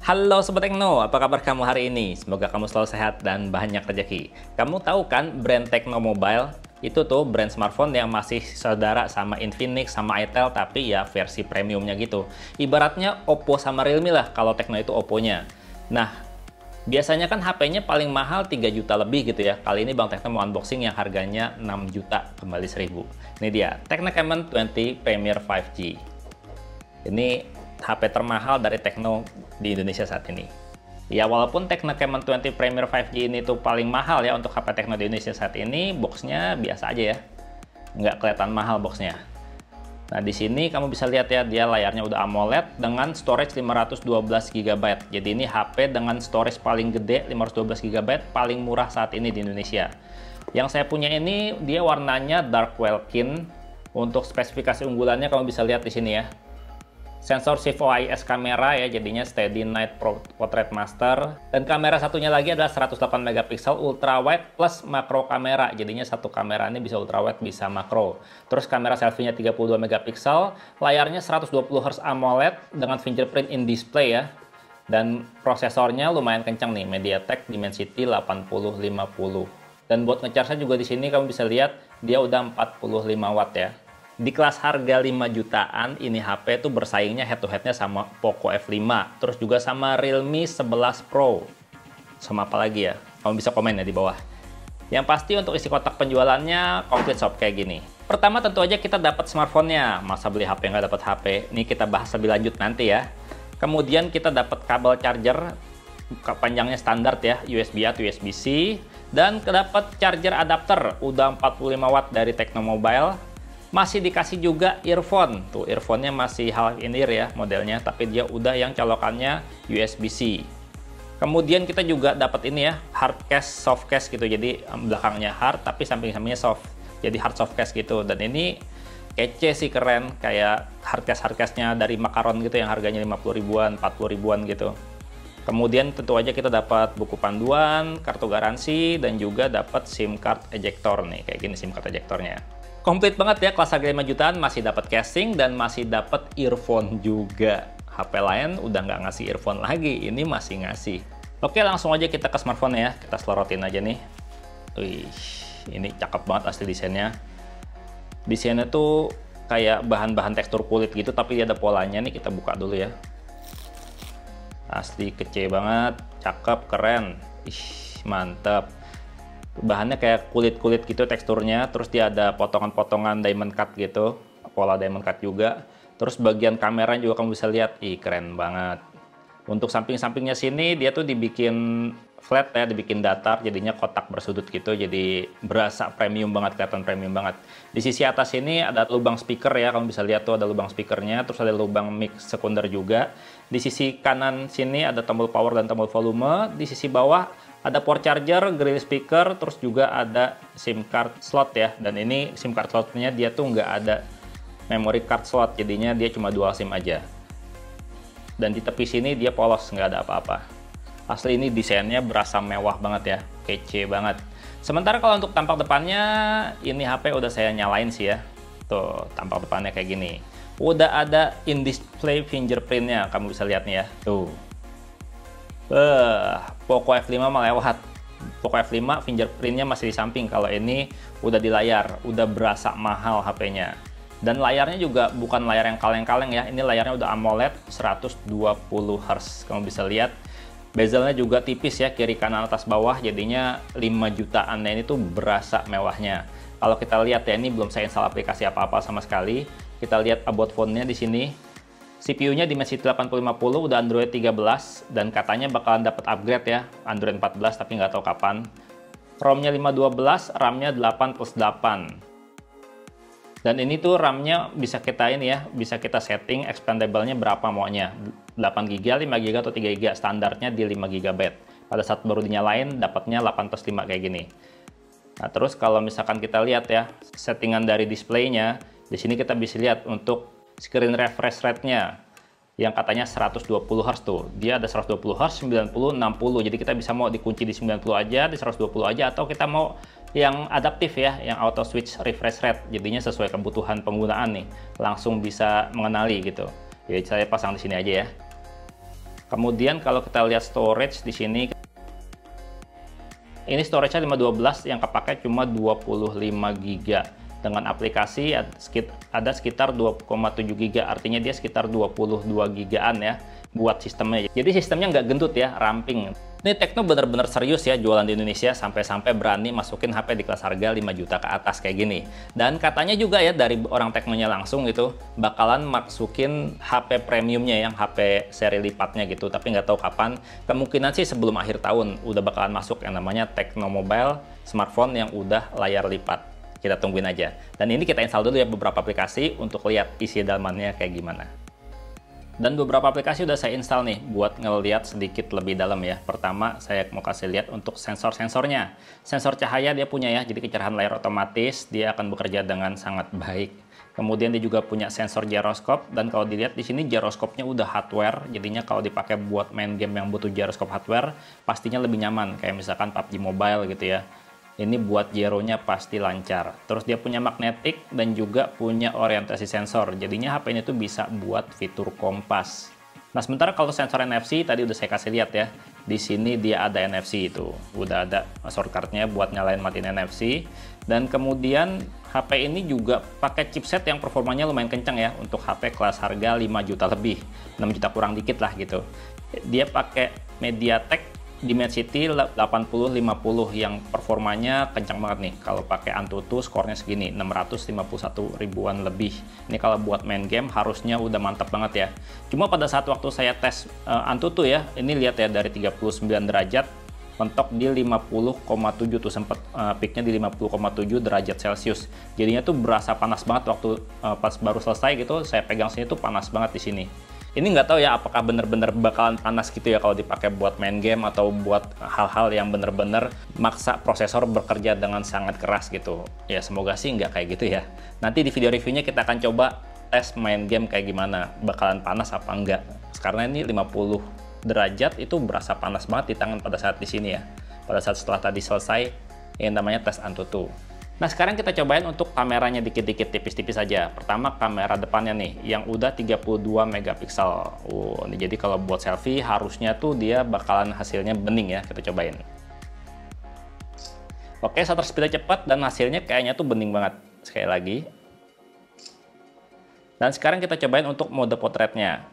Halo Sobat Tekno, apa kabar kamu hari ini? Semoga kamu selalu sehat dan banyak rezeki. Kamu tahu kan brand Tekno Mobile? Itu tuh brand smartphone yang masih saudara sama Infinix, sama Itel, tapi ya versi premiumnya gitu. Ibaratnya Oppo sama Realme lah kalau Tekno itu Oppo-nya. Nah, biasanya kan HP-nya paling mahal 3 juta lebih gitu ya. Kali ini Bang Tekno mau unboxing yang harganya 6 juta kembali 1000. Ini dia, Tecno Camon 20 Premier 5G. Ini HP termahal dari Tekno di Indonesia saat ini. Ya, walaupun Tecno Camon 20 Premier 5G ini tuh paling mahal ya untuk HP Tekno di Indonesia saat ini, boxnya biasa aja ya. Nggak kelihatan mahal boxnya. Nah, di sini kamu bisa lihat ya, dia layarnya udah AMOLED dengan storage 512 GB. Jadi ini HP dengan storage paling gede 512 GB, paling murah saat ini di Indonesia. Yang saya punya ini, dia warnanya dark Welkin. Untuk spesifikasi unggulannya kamu bisa lihat di sini ya. Sensor Shift OIS kamera ya, jadinya Steady Night Portrait Master. Dan kamera satunya lagi adalah 108 megapiksel ultra wide plus makro kamera. Jadinya satu kamera ini bisa ultra wide, bisa makro. Terus kamera selfie-nya 32 megapiksel, layarnya 120 Hz AMOLED dengan fingerprint in display ya. Dan prosesornya lumayan kencang nih, MediaTek Dimensity 8050. Dan buat ngecharge juga di sini kamu bisa lihat dia udah 45 watt ya. Di kelas harga 5 jutaan, ini HP tuh bersaingnya head-to-headnya sama Poco F5, terus juga sama Realme 11 Pro. Sama apa lagi ya? Kamu bisa komen ya di bawah. Yang pasti untuk isi kotak penjualannya komplit shop kayak gini. Pertama tentu aja kita dapat smartphone-nya. Masa beli HP nggak dapat HP? Ini kita bahas lebih lanjut nanti ya. Kemudian kita dapat kabel charger, panjangnya standar ya, USB-A atau USB-C. Dan dapat charger adapter, udah 45 watt dari Tekno Mobile. Masih dikasih juga earphone. Tuh, earphone-nya masih half-in-ear ya modelnya, tapi dia udah yang colokannya USB-C. Kemudian kita juga dapat ini ya, hard case, soft case gitu. Jadi belakangnya hard, tapi samping-sampingnya soft. Jadi hard soft case gitu. Dan ini kece sih, keren. Kayak hard case-nya dari Makaron gitu yang harganya 50 ribuan, 40 ribuan gitu. Kemudian tentu aja kita dapat buku panduan, kartu garansi, dan juga dapat SIM card ejector nih. Kayak gini SIM card ejectornya. Komplit banget ya, kelas harga 5 jutaan, masih dapat casing dan masih dapat earphone juga. HP lain udah nggak ngasih earphone lagi, ini masih ngasih. Oke, langsung aja kita ke smartphone ya, kita selorotin aja nih. Wih, ini cakep banget asli desainnya. Desainnya tuh kayak bahan-bahan tekstur kulit gitu, tapi dia ada polanya nih, kita buka dulu ya. Asli kece banget, cakep, keren. Ih, mantap. Bahannya kayak kulit-kulit gitu teksturnya, terus dia ada potongan-potongan diamond cut gitu, pola diamond cut juga. Terus bagian kamera juga kamu bisa lihat, ih keren banget. Untuk samping-sampingnya sini dia tuh dibikin flat ya, dibikin datar, jadinya kotak bersudut gitu, jadi berasa premium banget, kelihatan premium banget. Di sisi atas ini ada lubang speaker ya, kamu bisa lihat tuh ada lubang speakernya, terus ada lubang mic sekunder juga. Di sisi kanan sini ada tombol power dan tombol volume, di sisi bawah ada port charger, grill speaker, terus juga ada SIM card slot ya. Dan ini SIM card slotnya dia tuh nggak ada memory card slot, jadinya dia cuma dual SIM aja. Dan di tepi sini dia polos, nggak ada apa-apa. Asli ini desainnya berasa mewah banget ya, kece banget. Sementara kalau untuk tampak depannya, ini HP udah saya nyalain sih ya. Tuh, tampak depannya kayak gini. Udah ada in-display fingerprintnya, kamu bisa lihat nih ya. Tuh. Poco F5 mah lewat. Poco F5 fingerprintnya masih di samping. Kalau ini udah di layar, udah berasa mahal HP-nya. Dan layarnya juga bukan layar yang kaleng-kaleng ya. Ini layarnya udah AMOLED 120 Hz. Kamu bisa lihat bezelnya juga tipis ya, kiri kanan atas bawah. Jadinya 5 jutaan ini tuh berasa mewahnya. Kalau kita lihat ya, ini belum saya install aplikasi apa-apa sama sekali. Kita lihat about phone-nya di sini. CPU-nya Dimensity 8050, udah Android 13, dan katanya bakalan dapat upgrade ya, Android 14, tapi nggak tahu kapan. ROM-nya 512, RAM-nya 8+8. Dan ini tuh RAM-nya bisa kita ini ya, bisa kita setting expandable-nya berapa maunya. 8GB, 5GB, atau 3GB, standarnya di 5GB. Pada saat baru dinyalain, dapatnya 8+5 kayak gini. Nah, terus kalau misalkan kita lihat ya, settingan dari display-nya, di sini kita bisa lihat untuk screen refresh rate-nya yang katanya 120 Hz tuh. Dia ada 120 Hz, 90, 60. Jadi kita bisa mau dikunci di 90 aja, di 120 aja, atau kita mau yang adaptif ya, yang auto switch refresh rate. Jadinya sesuai kebutuhan penggunaan nih. Langsung bisa mengenali gitu. Jadi saya pasang di sini aja ya. Kemudian kalau kita lihat storage di sini, ini storage-nya 512, yang kepakai cuma 25 GB. Dengan aplikasi ada sekitar 2,7 GB, artinya dia sekitar 22 GB-an ya buat sistemnya. Jadi sistemnya nggak gendut ya, ramping. Ini Tecno bener-bener serius ya jualan di Indonesia, sampai-sampai berani masukin HP di kelas harga 5 juta ke atas kayak gini. Dan katanya juga ya dari orang Tecnonya langsung gitu, bakalan masukin HP premiumnya yang HP seri lipatnya gitu, tapi nggak tahu kapan. Kemungkinan sih sebelum akhir tahun udah bakalan masuk yang namanya Tecno Mobile smartphone yang udah layar lipat. Kita tungguin aja. Dan ini kita install dulu ya beberapa aplikasi untuk lihat isi dalamannya kayak gimana. Dan beberapa aplikasi udah saya install nih buat ngeliat sedikit lebih dalam ya. Pertama, saya mau kasih lihat untuk sensor-sensornya. Sensor cahaya dia punya ya, jadi kecerahan layar otomatis, dia akan bekerja dengan sangat baik. Kemudian dia juga punya sensor gyroscope, dan kalau dilihat di sini gyroscope-nya udah hardware, jadinya kalau dipakai buat main game yang butuh gyroscope hardware, pastinya lebih nyaman, kayak misalkan PUBG Mobile gitu ya. Ini buat gyronya pasti lancar. Terus dia punya magnetik dan juga punya orientasi sensor. Jadinya HP ini tuh bisa buat fitur kompas. Nah, sementara kalau sensor NFC tadi udah saya kasih lihat ya. Di sini dia ada NFC itu. Udah ada shortcut-nya buat nyalain matiin NFC. Dan kemudian HP ini juga pakai chipset yang performanya lumayan kencang ya untuk HP kelas harga 5 juta lebih. 6 juta kurang dikit lah gitu. Dia pakai MediaTek Dimensity 8050 yang performanya kencang banget nih. Kalau pakai Antutu skornya segini, 651 ribuan lebih. Ini kalau buat main game harusnya udah mantap banget ya. Cuma pada saat waktu saya tes Antutu ya, ini lihat ya dari 39 derajat mentok di 50,7 tuh, sempat peaknya di 50,7 derajat Celcius. Jadinya tuh berasa panas banget waktu pas baru selesai gitu, saya pegang sini tuh panas banget di sini. Ini nggak tahu ya apakah bener-bener bakalan panas gitu ya kalau dipakai buat main game atau buat hal-hal yang bener-bener maksa prosesor bekerja dengan sangat keras gitu. Ya semoga sih nggak kayak gitu ya. Nanti di video reviewnya kita akan coba tes main game kayak gimana, bakalan panas apa enggak. Karena ini 50 derajat itu berasa panas banget di tangan pada saat di sini ya. Pada saat setelah tadi selesai yang namanya tes Antutu. Nah, sekarang kita cobain untuk kameranya dikit-dikit tipis-tipis aja. Pertama kamera depannya nih yang udah 32 megapiksel. Ini jadi kalau buat selfie harusnya tuh dia bakalan hasilnya bening ya. Kita cobain. Oke, shutter speed-nya cepat dan hasilnya kayaknya tuh bening banget. Sekali lagi. Dan sekarang kita cobain untuk mode potretnya.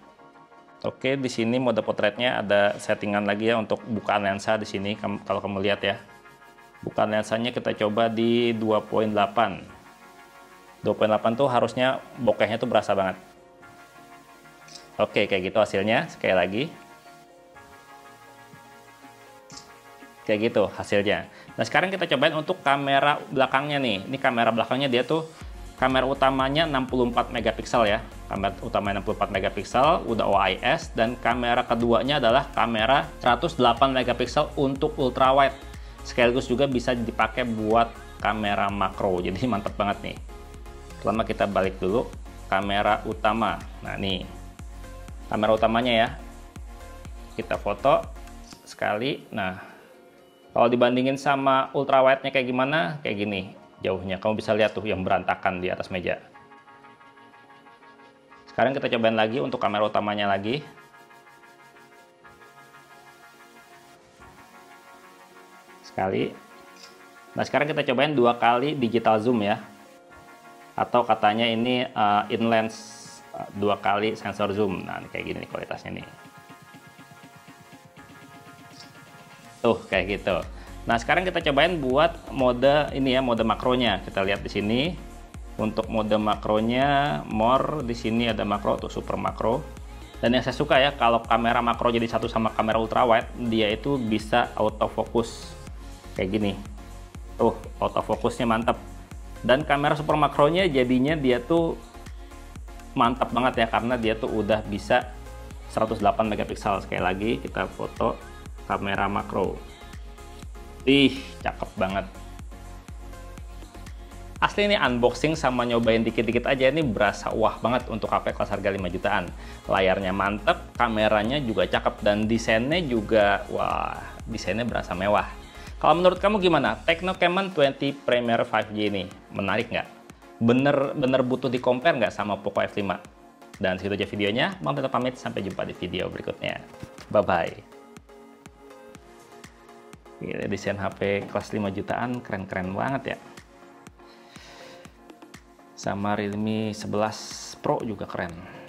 Oke, di sini mode potretnya ada settingan lagi ya untuk bukaan lensa di sini kalau kamu lihat ya. Bukaan lensanya kita coba di 2.8. 2.8 tuh harusnya bokehnya tuh berasa banget. Oke, kayak gitu hasilnya. Sekali lagi. Kayak gitu hasilnya. Nah, sekarang kita cobain untuk kamera belakangnya nih. Ini kamera belakangnya dia tuh kamera utamanya 64 megapiksel ya. Kamera utamanya 64 megapiksel, udah OIS, dan kamera keduanya adalah kamera 108 megapiksel untuk ultrawide. Sekaligus juga bisa dipakai buat kamera makro, jadi mantap banget nih. Pertama kita balik dulu kamera utama. Nah nih kamera utamanya ya, kita foto sekali. Nah kalau dibandingin sama ultrawide-nya kayak gimana, kayak gini jauhnya. Kamu bisa lihat tuh yang berantakan di atas meja. Sekarang kita cobain lagi untuk kamera utamanya lagi. Sekali. Nah sekarang kita cobain 2 kali digital zoom ya, atau katanya ini in lens 2 kali sensor zoom. Nah ini kayak gini nih kualitasnya nih, tuh kayak gitu. Nah sekarang kita cobain buat mode ini ya, mode makronya. Kita lihat di sini untuk mode makronya more, di sini ada makro tuh, super makro. Dan yang saya suka ya, kalau kamera makro jadi satu sama kamera ultrawide, dia itu bisa autofocus kayak gini. Tuh, autofokusnya mantap. Dan kamera super makronya jadinya dia tuh mantap banget ya, karena dia tuh udah bisa 108 megapiksel. Sekali lagi kita foto kamera makro. Ih, cakep banget. Asli ini unboxing sama nyobain dikit-dikit aja ini berasa wah banget untuk HP kelas harga 5 jutaan. Layarnya mantep, kameranya juga cakep, dan desainnya juga wah, desainnya berasa mewah. Kalau menurut kamu gimana? Tecno Camon 20 Premier 5G ini menarik nggak? Bener butuh di compare nggak sama Poco F5? Dan segitu aja videonya. Bang Peter pamit, sampai jumpa di video berikutnya. Bye-bye. Desain HP kelas 5 jutaan keren-keren banget ya. Sama Realme 11 Pro juga keren.